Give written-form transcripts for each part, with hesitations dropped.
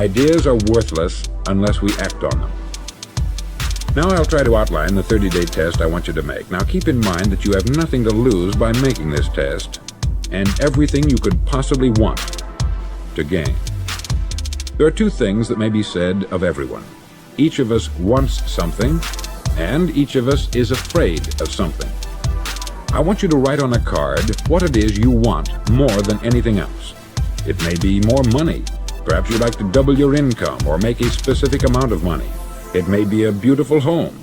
Ideas are worthless unless we act on them. Now I'll try to outline the 30-day test I want you to make. Now keep in mind that you have nothing to lose by making this test, and everything you could possibly want to gain. There are two things that may be said of everyone. Each of us wants something, and each of us is afraid of something. I want you to write on a card what it is you want more than anything else. It may be more money. Perhaps you'd like to double your income or make a specific amount of money. It may be a beautiful home.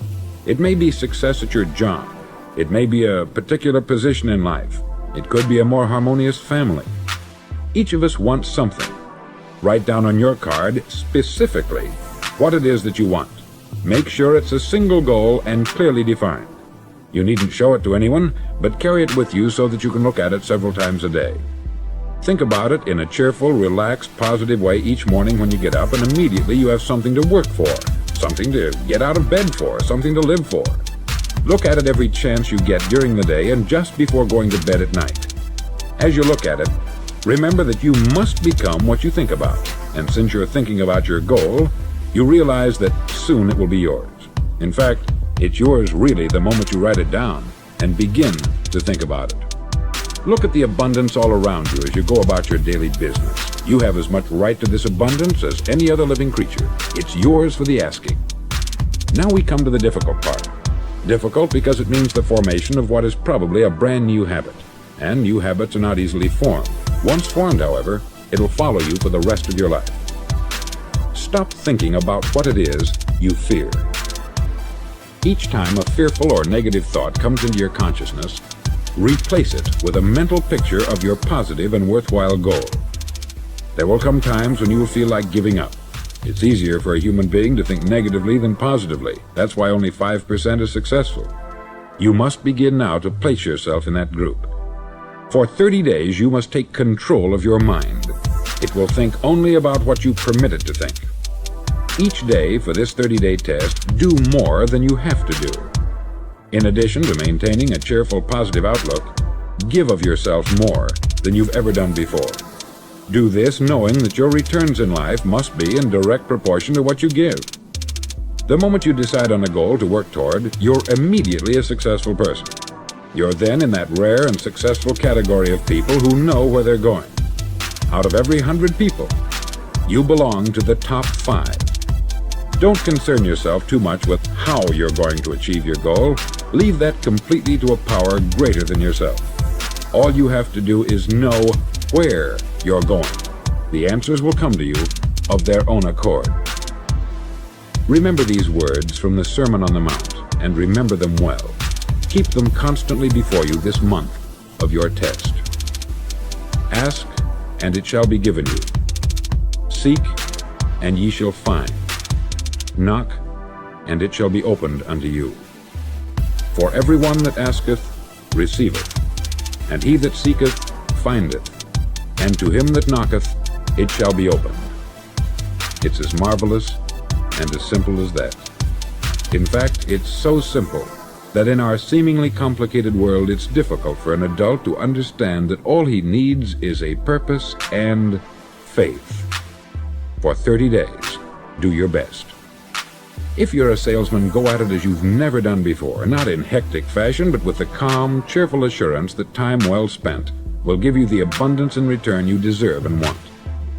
It may be success at your job. It may be a particular position in life. It could be a more harmonious family. Each of us wants something. Write down on your card specifically what it is that you want. Make sure it's a single goal and clearly defined. You needn't show it to anyone, but carry it with you so that you can look at it several times a day. Think about it in a cheerful, relaxed, positive way each morning when you get up, and immediately you have something to work for, something to get out of bed for, something to live for. Look at it every chance you get during the day and just before going to bed at night. As you look at it, remember that you must become what you think about, and since you're thinking about your goal, you realize that soon it will be yours. In fact, it's yours really the moment you write it down and begin to think about it. Look at the abundance all around you as you go about your daily business. You have as much right to this abundance as any other living creature. It's yours for the asking. Now we come to the difficult part. Difficult because it means the formation of what is probably a brand new habit. And new habits are not easily formed. Once formed, however, it'll follow you for the rest of your life. Stop thinking about what it is you fear. Each time a fearful or negative thought comes into your consciousness, replace it with a mental picture of your positive and worthwhile goal. There will come times when you will feel like giving up. It's easier for a human being to think negatively than positively. That's why only 5% is successful. You must begin now to place yourself in that group. For 30 days, you must take control of your mind. It will think only about what you permit it to think. Each day for this 30-day test, do more than you have to do. In addition to maintaining a cheerful, positive outlook, give of yourself more than you've ever done before. Do this knowing that your returns in life must be in direct proportion to what you give. The moment you decide on a goal to work toward, you're immediately a successful person. You're then in that rare and successful category of people who know where they're going. Out of every 100 people, you belong to the top 5. Don't concern yourself too much with how you're going to achieve your goal. Leave that completely to a power greater than yourself. All you have to do is know where you're going. The answers will come to you of their own accord. Remember these words from the Sermon on the Mount, and remember them well. Keep them constantly before you this month of your test. Ask, and it shall be given you. Seek, and ye shall find. Knock, and it shall be opened unto you. For every one that asketh, receiveth, and he that seeketh, findeth, and to him that knocketh, it shall be opened. It's as marvelous and as simple as that. In fact, it's so simple that in our seemingly complicated world, it's difficult for an adult to understand that all he needs is a purpose and faith. For 30 days, do your best. If you're a salesman, go at it as you've never done before, not in hectic fashion, but with the calm, cheerful assurance that time well spent will give you the abundance in return you deserve and want.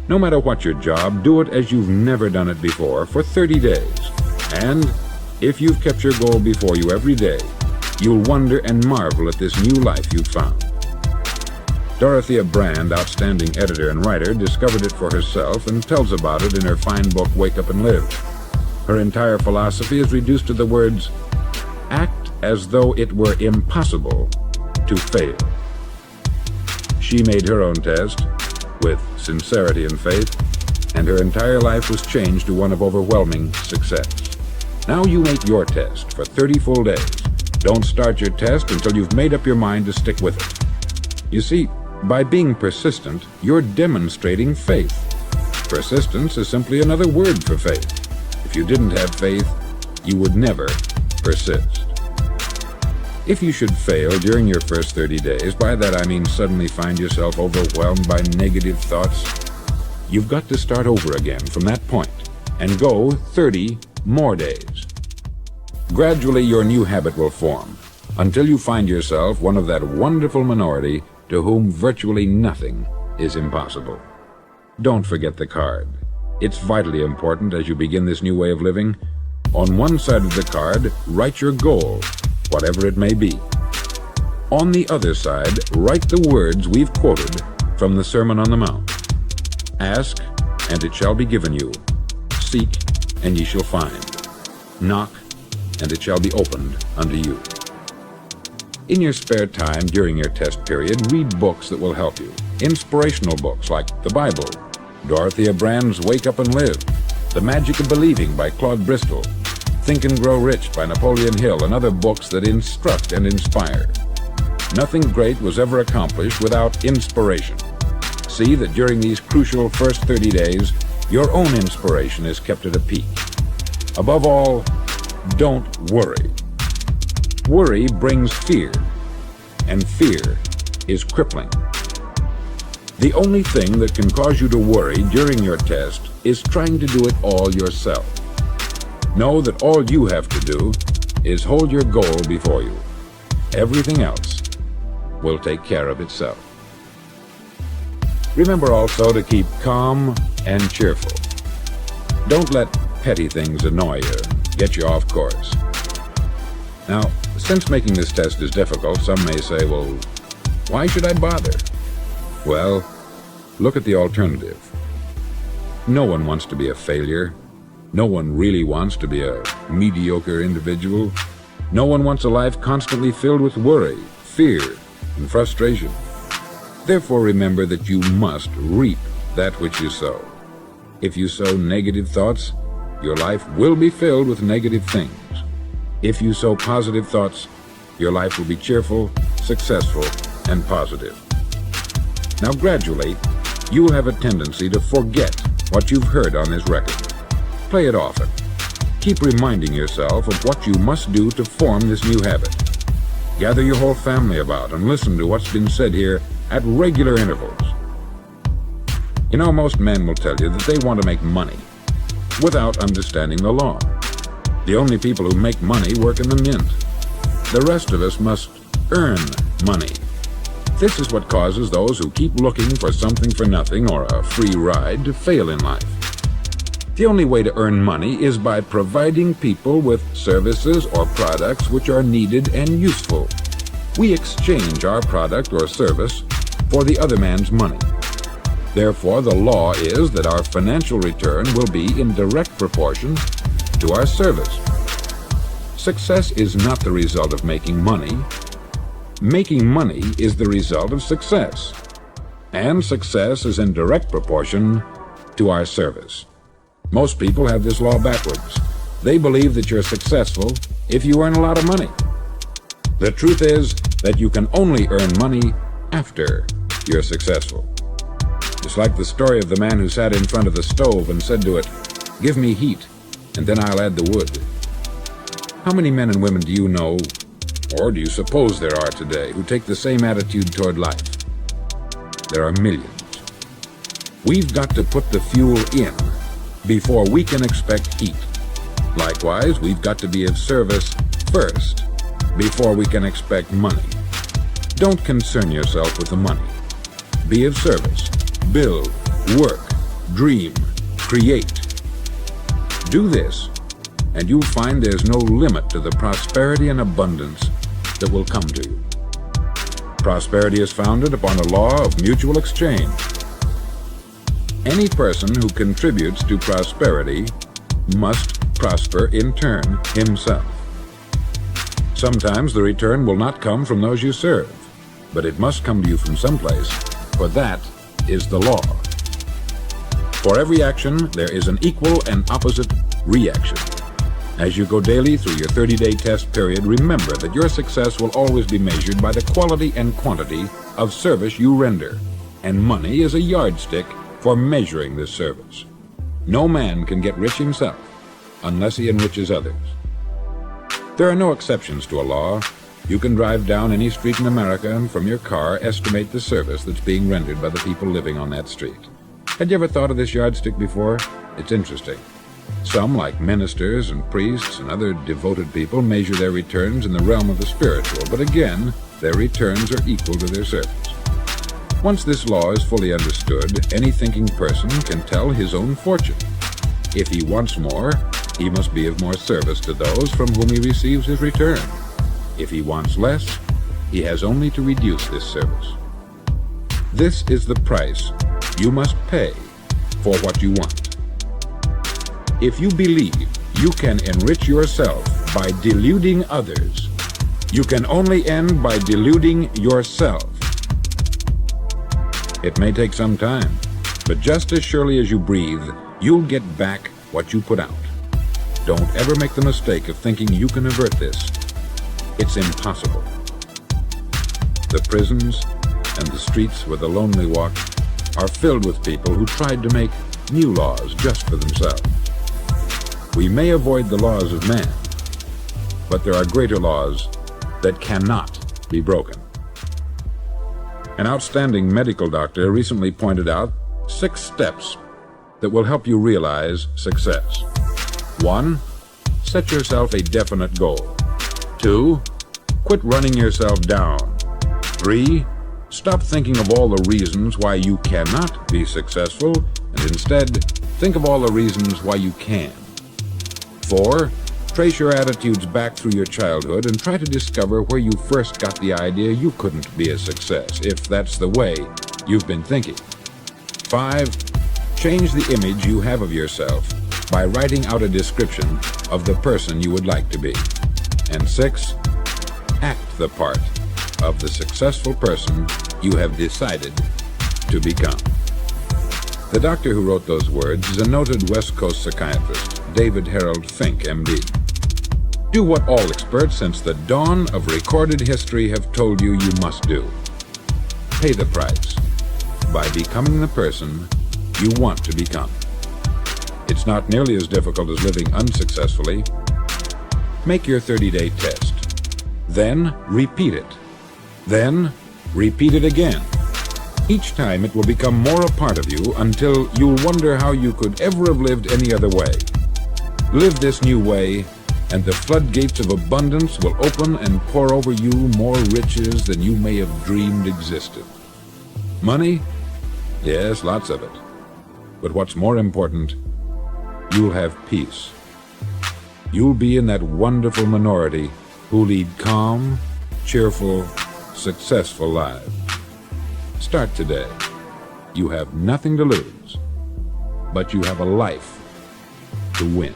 No matter what your job, do it as you've never done it before for 30 days. And if you've kept your goal before you every day, you'll wonder and marvel at this new life you've found. Dorothea Brand, outstanding editor and writer, discovered it for herself and tells about it in her fine book, Wake Up and Live. Her entire philosophy is reduced to the words, act as though it were impossible to fail. She made her own test with sincerity and faith, and her entire life was changed to one of overwhelming success. Now you make your test for 30 full days. Don't start your test until you've made up your mind to stick with it. You see, by being persistent, you're demonstrating faith. Persistence is simply another word for faith. If you didn't have faith, you would never persist. If you should fail during your first 30 days, by that I mean suddenly find yourself overwhelmed by negative thoughts, You've got to start over again from that point and go 30 more days. Gradually, your new habit will form until you find yourself one of that wonderful minority to whom virtually nothing is impossible. Don't forget the card. It's vitally important as you begin this new way of living. On one side of the card, write your goal, whatever it may be. On the other side, write the words we've quoted from the Sermon on the Mount. Ask, and it shall be given you. Seek, and ye shall find. Knock, and it shall be opened unto you. In your spare time during your test period, read books that will help you. Inspirational books like the Bible, Dorothea Brand's Wake Up and Live, The Magic of Believing by Claude Bristol, Think and Grow Rich by Napoleon Hill, and other books that instruct and inspire. Nothing great was ever accomplished without inspiration. See that during these crucial first 30 days, your own inspiration is kept at a peak. Above all, don't worry. Worry brings fear, and fear is crippling. The only thing that can cause you to worry during your test is trying to do it all yourself. Know that all you have to do is hold your goal before you. Everything else will take care of itself. Remember also to keep calm and cheerful. Don't let petty things annoy you, get you off course. Now, since making this test is difficult, some may say, well, why should I bother? Well, look at the alternative. No one wants to be a failure. No one really wants to be a mediocre individual. No one wants a life constantly filled with worry, fear, and frustration. Therefore, remember that you must reap that which you sow. If you sow negative thoughts, your life will be filled with negative things. If you sow positive thoughts, your life will be cheerful, successful, and positive. Now, gradually, you will have a tendency to forget what you've heard on this record. Play it often. Keep reminding yourself of what you must do to form this new habit. Gather your whole family about and listen to what's been said here at regular intervals. You know, most men will tell you that they want to make money without understanding the law. The only people who make money work in the mint. The rest of us must earn money. This is what causes those who keep looking for something for nothing or a free ride to fail in life. The only way to earn money is by providing people with services or products which are needed and useful. We exchange our product or service for the other man's money. Therefore, the law is that our financial return will be in direct proportion to our service. Success is not the result of making money. Making money is the result of success. And success is in direct proportion to our service. Most people have this law backwards. They believe that you're successful if you earn a lot of money. The truth is that you can only earn money after you're successful. It's like the story of the man who sat in front of the stove and said to it, "Give me heat, and then I'll add the wood." How many men and women do you know, or do you suppose there are today, who take the same attitude toward life? There are millions. We've got to put the fuel in before we can expect heat. Likewise, we've got to be of service first before we can expect money. Don't concern yourself with the money. Be of service. Build, work, dream, create. Do this, and you'll find there's no limit to the prosperity and abundance that will come to you. Prosperity is founded upon a law of mutual exchange. Any person who contributes to prosperity must prosper in turn himself. Sometimes the return will not come from those you serve, but it must come to you from someplace, for that is the law. For every action, there is an equal and opposite reaction. As you go daily through your 30-day test period, remember that your success will always be measured by the quality and quantity of service you render, and money is a yardstick for measuring this service. No man can get rich himself unless he enriches others. There are no exceptions to a law. You can drive down any street in America and from your car estimate the service that's being rendered by the people living on that street. Had you ever thought of this yardstick before? It's interesting. Some, like ministers and priests and other devoted people, measure their returns in the realm of the spiritual, but again, their returns are equal to their service. Once this law is fully understood, any thinking person can tell his own fortune. If he wants more, he must be of more service to those from whom he receives his return. If he wants less, he has only to reduce this service. This is the price you must pay for what you want. If you believe you can enrich yourself by deluding others, you can only end by deluding yourself. It may take some time, but just as surely as you breathe, you'll get back what you put out. Don't ever make the mistake of thinking you can avert this. It's impossible. The prisons and the streets where the lonely walk are filled with people who tried to make new laws just for themselves. We may avoid the laws of man, but there are greater laws that cannot be broken. An outstanding medical doctor recently pointed out 6 steps that will help you realize success. 1. Set yourself a definite goal. 2. Quit running yourself down. 3. Stop thinking of all the reasons why you cannot be successful, and instead think of all the reasons why you can. 4. Trace your attitudes back through your childhood and try to discover where you first got the idea you couldn't be a success, if that's the way you've been thinking. 5. Change the image you have of yourself by writing out a description of the person you would like to be. And 6. Act the part of the successful person you have decided to become. The doctor who wrote those words is a noted West Coast psychiatrist, David Harold Fink, M.D. Do what all experts since the dawn of recorded history have told you you must do. Pay the price by becoming the person you want to become. It's not nearly as difficult as living unsuccessfully. Make your 30-day test. Then repeat it. Then repeat it again. Each time it will become more a part of you until you'll wonder how you could ever have lived any other way. Live this new way, and the floodgates of abundance will open and pour over you more riches than you may have dreamed existed. Money? Yes, lots of it. But what's more important, you'll have peace. You'll be in that wonderful minority who lead calm, cheerful, successful lives. Start today. You have nothing to lose, but you have a life to win.